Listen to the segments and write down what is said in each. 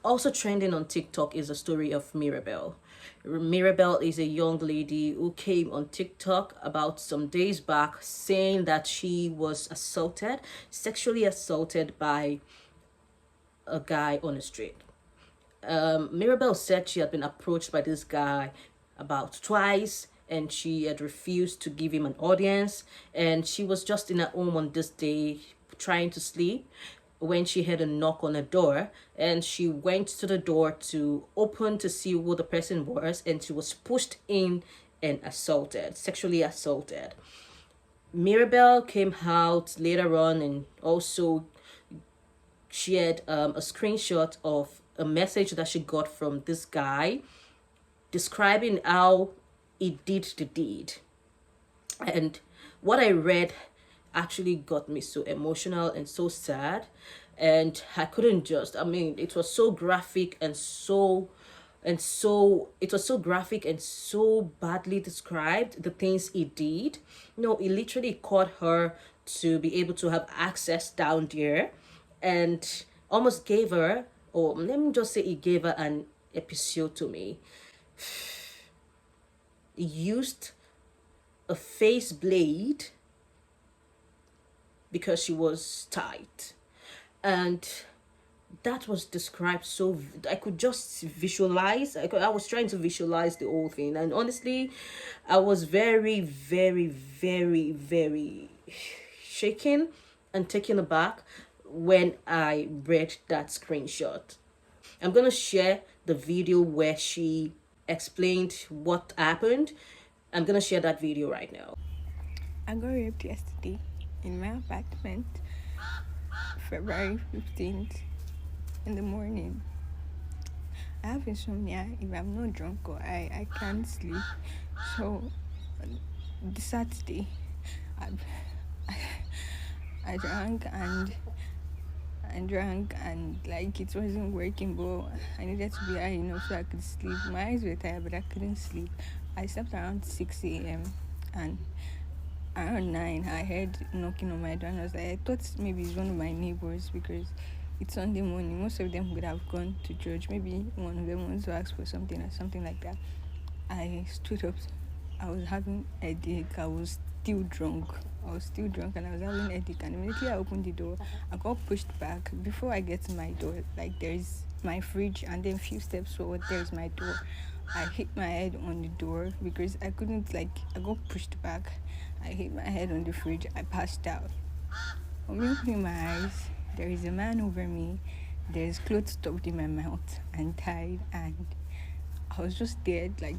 Also trending on TikTok is the story of Mirabelle. Mirabelle is a young lady who came on TikTok about some days back saying that she was assaulted, sexually assaulted by a guy on the street. Mirabelle said she had been approached by this guy about twice, and she had refused to give him an audience, and she was just in her home on this day trying to sleep when she heard a knock on the door, and she went to the door to open to see who the person was, and she was pushed in and assaulted, sexually assaulted. Mirabelle came out later on and also shared a screenshot of a message that she got from this guy describing how he did the deed. And what I read actually got me so emotional and so sad. And I couldn't just, I mean, it was so graphic and it was so graphic and so badly described the things he did. No, he literally caught her to be able to have access down there and almost gave her, or let me just say he gave her an episiotomy. He used a face blade because she was tight, and that was described so I could just visualize. I was trying to visualize the whole thing, and honestly I was very, very, very, very shaken and taken aback when I read that screenshot. I'm gonna share the video where she explained what happened. I'm gonna share that video right now. I got raped yesterday in my apartment, February 15th in the morning. I have insomnia. If I'm not drunk or I can't sleep. So the Saturday, I drank and like it wasn't working, but I needed to be high enough so I could sleep. My eyes were tired, but I couldn't sleep. I slept around 6 a.m. and around 9 I heard knocking on my door, and I was like, I thought maybe it's one of my neighbors because it's Sunday morning. Most of them would have gone to church. Maybe one of them wants to ask for something or something like that. I stood up. I was having a headache. I was still drunk and I was having a headache, and immediately I opened the door, I got pushed back. Before I get to my door, like there's my fridge, and then a few steps forward there's my door. I hit my head on the door because I couldn't, like, I got pushed back. I hit my head on the fridge. I passed out. When me opening my eyes, there is a man over me. There's clothes stuffed in my mouth and tied, and I was just there, like,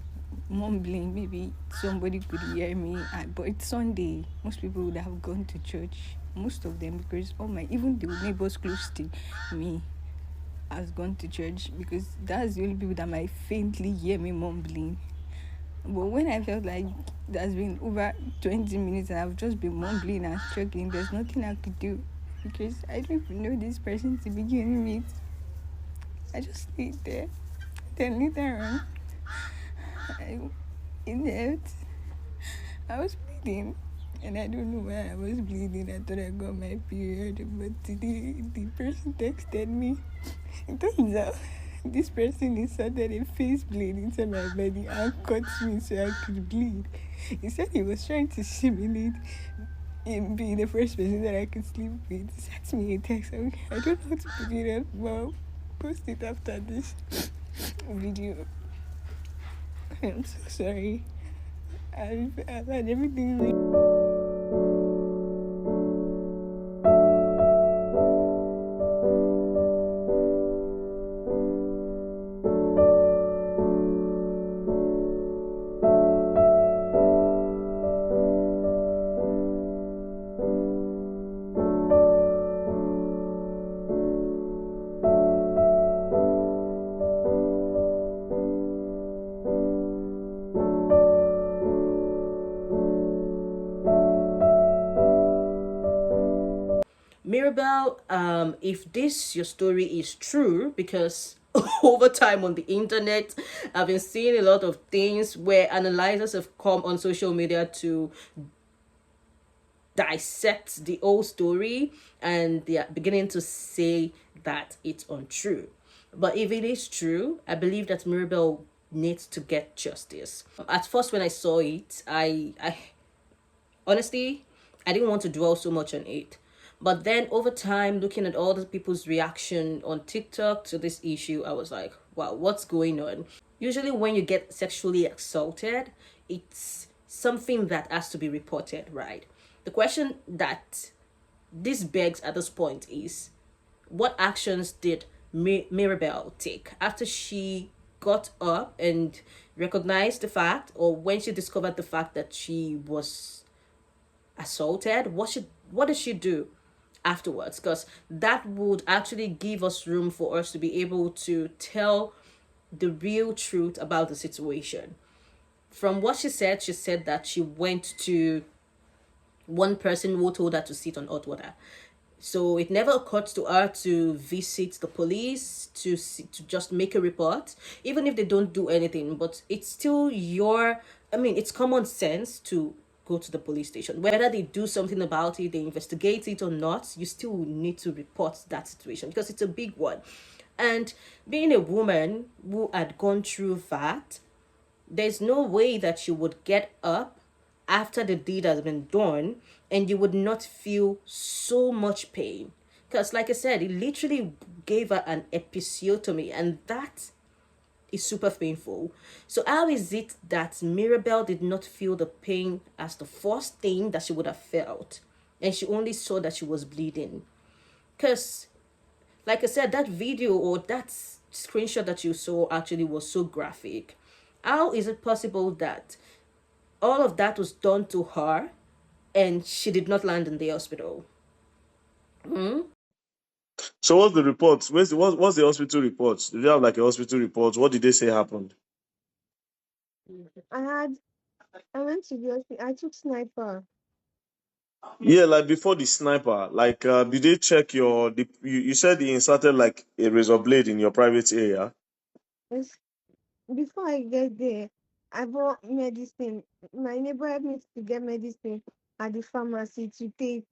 mumbling. Maybe somebody could hear me, but it's Sunday. Most people would have gone to church. Most of them, because even the neighbors close to me has gone to church, because that's the only people that might faintly hear me mumbling. But when I felt like there's been over 20 minutes and I've just been mumbling and struggling, there's nothing I could do because I don't even know this person to begin with. I just stayed there. Then later on, I was bleeding, and I don't know why I was bleeding. I thought I got my period, but today the person texted me. It turns out this person inserted a face blade into my body and cut me so I could bleed. He said he was trying to simulate him being the first person that I could sleep with. He sent me a text. I don't know how to put it up, but I'll post it after this video. I'm so sorry. I've had everything Mirabelle, if this your story is true, because over time on the internet, I've been seeing a lot of things where analyzers have come on social media to dissect the whole story, and they are beginning to say that it's untrue. But if it is true, I believe that Mirabel needs to get justice. At first, when I saw it, I honestly, I didn't want to dwell so much on it. But then over time, looking at all the people's reaction on TikTok to this issue, I was like, wow, what's going on? Usually, when you get sexually assaulted, it's something that has to be reported, right? The question that this begs at this point is, what actions did Mirabel take after she got up and recognized the fact, or when she discovered the fact that she was assaulted? What did she do afterwards? Because that would actually give us room for us to be able to tell the real truth about the situation. From what she said that she went to one person who told her to sit on hot water. So it never occurred to her to visit the police to just make a report, even if they don't do anything. But it's still it's common sense to go to the police station. Whether they do something about it, they investigate it or not, you still need to report that situation because it's a big one. And being a woman who had gone through that, there's no way that you would get up after the deed has been done and you would not feel so much pain. Because, like I said, it literally gave her an episiotomy, and that is super painful. So, how is it that Mirabel did not feel the pain as the first thing that she would have felt? And she only saw that she was bleeding. Because, like I said, that video or that screenshot that you saw actually was so graphic. How is it possible that all of that was done to her and she did not land in the hospital? So what's the report? What's the hospital report? Did you have like a hospital report? What did they say happened? I had I went to the hospital. I took sniper. Yeah, like before the sniper, like did they check you said he inserted like a razor blade in your private area? Yes. Before I get there, I bought medicine. My neighbor helped me to get medicine at the pharmacy to take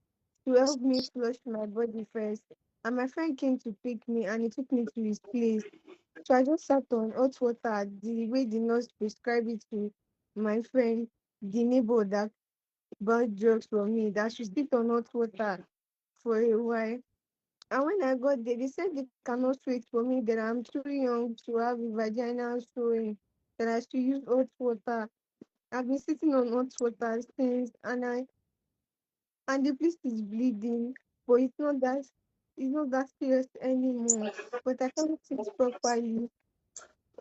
to help me flush my body first. And my friend came to pick me and he took me to his place. So I just sat on hot water the way the nurse prescribed it to my friend, the neighbor that bought drugs from me, that should sit on hot water for a while. And when I got there, they said they cannot wait for me, that I'm too young to have a vaginal showing, that I should use hot water. I've been sitting on hot water since, and the place is bleeding, but it's not that serious anymore. But I can't sit properly.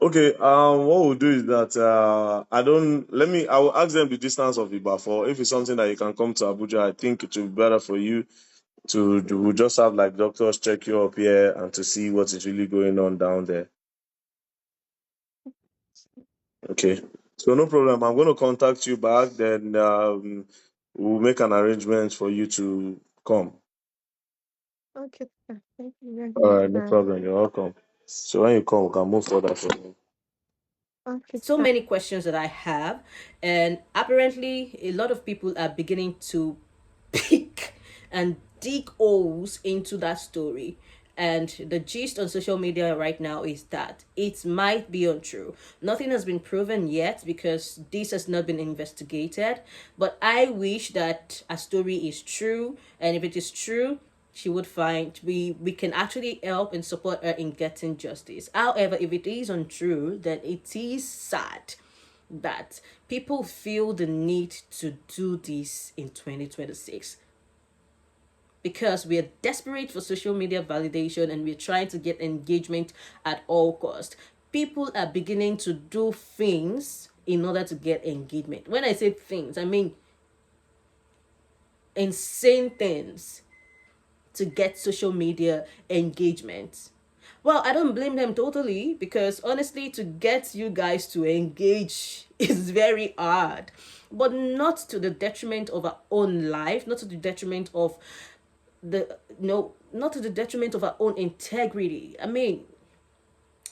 Okay, what we'll do is that I will ask them the distance of Ibafor. If it's something that you can come to Abuja, I think it will be better for you to do. We'll just have like doctors check you up here and to see what is really going on down there. Okay. So no problem. I'm going to contact you back. Then we'll make an arrangement for you to come. Okay, sir. Thank you very All much, right, no sir. problem. You're welcome. So when you come, we can move further from you. Okay, So sir. many questions that I have, and apparently, a lot of people are beginning to pick and dig holes into that story. And the gist on social media right now is that it might be untrue. Nothing has been proven yet because this has not been investigated. But I wish that a story is true, and if it is true, she would find we can actually help and support her in getting justice. However, if it is untrue, then it is sad that people feel the need to do this in 2026 because we are desperate for social media validation and we're trying to get engagement at all cost. People are beginning to do things in order to get engagement. When I say things, I mean insane things to get social media engagement. Well, I don't blame them totally because honestly, to get you guys to engage is very hard, but not to the detriment of our own life, not to the detriment of the no, not to the detriment of our own integrity. I mean,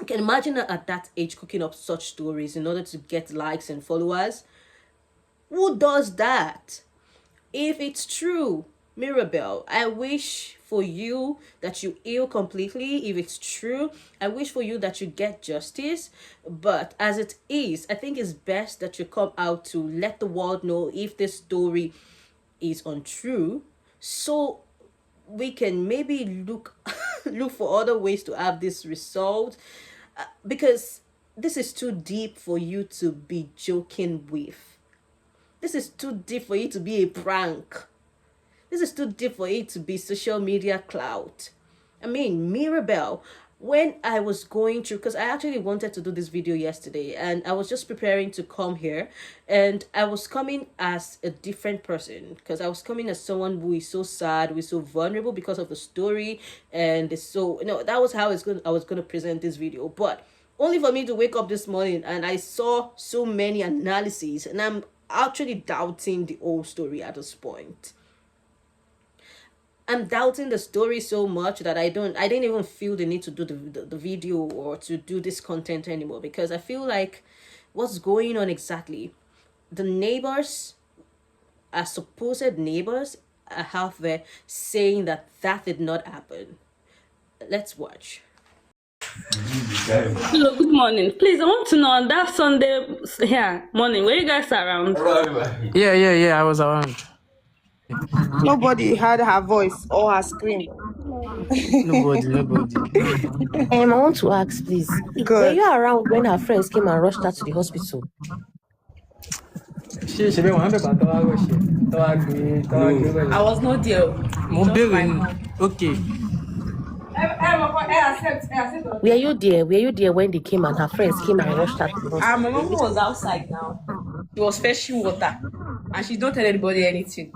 I can imagine her at that age cooking up such stories in order to get likes and followers. Who does that? If it's true, Mirabel, I wish for you that you heal completely if it's true. I wish for you that you get justice. But as it is, I think it's best that you come out to let the world know if this story is untrue. So we can maybe look look for other ways to have this resolved, because this is too deep for you to be joking with. This is too deep for you to be a prank. This is too deep for it to be social media clout. I mean, Mirabel, when I was going through, because I actually wanted to do this video yesterday and I was just preparing to come here, and I was coming as a different person, because I was coming as someone who is so sad, who is so vulnerable because of the story, and it's so, that was how I was going to present this video. But only for me to wake up this morning and I saw so many analyses, and I'm actually doubting the whole story at this point. I'm doubting the story so much that I didn't even feel the need to do the video or to do this content anymore, because I feel like what's going on exactly. The neighbors, are supposed neighbors, are out there saying that did not happen. Let's watch. Hello, good morning. Please, I want to know on that Sunday morning, were you guys around? Yeah, I was around. Nobody heard her voice or her scream. Nobody. I want to ask, please. Were Good. you around when her friends came and rushed her to the hospital? I was not there. Okay. Were you there? Were you there when they came and her friends came and rushed her to the hospital? My mom was outside now. She was fetching water. And she don't tell anybody anything.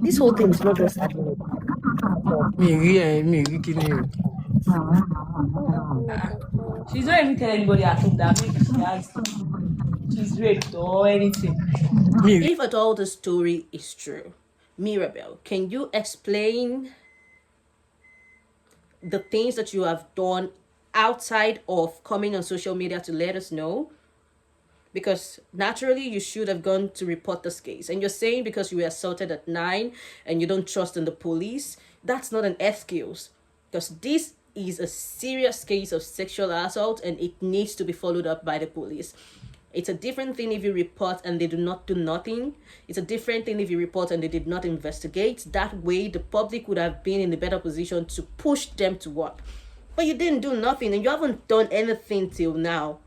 This whole thing is not just happening. She's not even telling anybody at home that maybe she's raped or anything. If at all the story is true, Mirabel, can you explain the things that you have done outside of coming on social media to let us know? Because naturally you should have gone to report this case, and you're saying because you were assaulted at 9 and you don't trust in the police, that's not an excuse, because this is a serious case of sexual assault and it needs to be followed up by the police. It's a different thing if you report and they do not do nothing. It's a different thing if you report and they did not investigate. That way the public would have been in a better position to push them to work. But you didn't do nothing and you haven't done anything till now.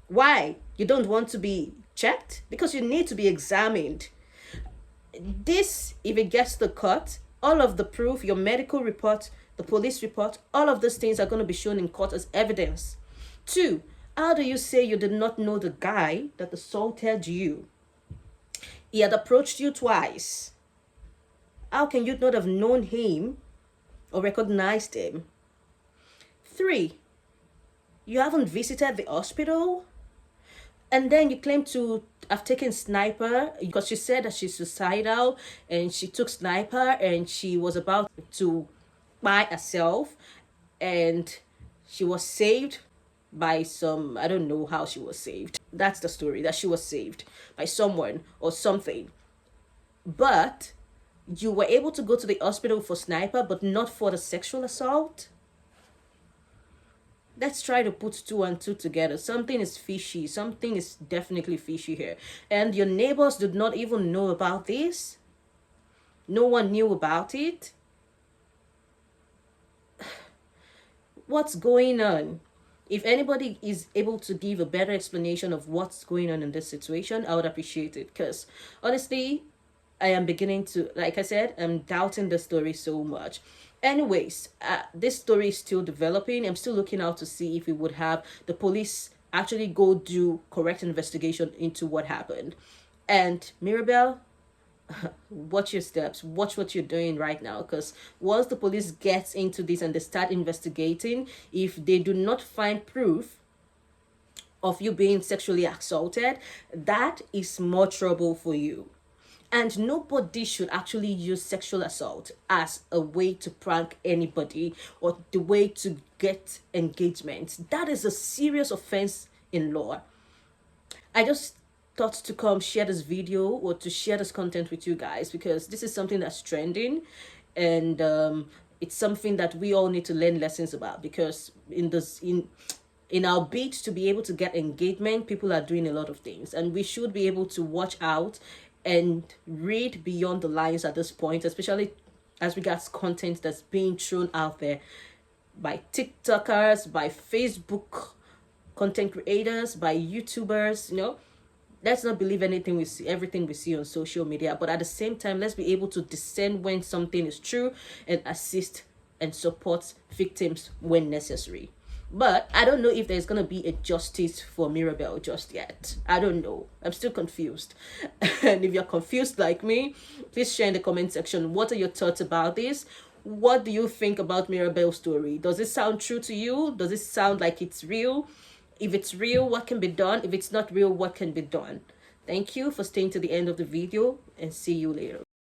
Why? You don't want to be checked? Because you need to be examined. This, if it gets the cut, all of the proof, your medical report, the police report, all of those things are going to be shown in court as evidence. 2, how do you say you did not know the guy that assaulted you? He had approached you twice. How can you not have known him or recognized him? 3, you haven't visited the hospital? And then you claim to have taken sniper because she said that she's suicidal and she took sniper and she was about to buy herself and she was saved by some, I don't know how she was saved. That's the story, that she was saved by someone or something. But you were able to go to the hospital for sniper but not for the sexual assault? Let's try to put 2 and 2 together. Something is fishy. Something is definitely fishy here. And your neighbors did not even know about this? No one knew about it? What's going on? If anybody is able to give a better explanation of what's going on in this situation, I would appreciate it. Because honestly, I am beginning to, like I said, I'm doubting the story so much. Anyways, this story is still developing. I'm still looking out to see if we would have the police actually go do correct investigation into what happened. And Mirabel, watch your steps. Watch what you're doing right now, because once the police gets into this and they start investigating, if they do not find proof of you being sexually assaulted, that is more trouble for you. And nobody should actually use sexual assault as a way to prank anybody or the way to get engagement. That is a serious offense in law. I just thought to come share this video or to share this content with you guys, because this is something that's trending, and it's something that we all need to learn lessons about, because in our bid to be able to get engagement, people are doing a lot of things, and we should be able to watch out and read beyond the lines at this point, especially as regards content that's being thrown out there by TikTokers, by Facebook content creators, by YouTubers. Let's not believe everything we see on social media, but at the same time, let's be able to discern when something is true and assist and support victims when necessary. But I don't know if there's going to be a justice for Mirabel just yet. I don't know. I'm still confused. And if you're confused like me, please share in the comment section. What are your thoughts about this? What do you think about Mirabel's story? Does it sound true to you? Does it sound like it's real? If it's real, what can be done? If it's not real, what can be done? Thank you for staying to the end of the video, and see you later.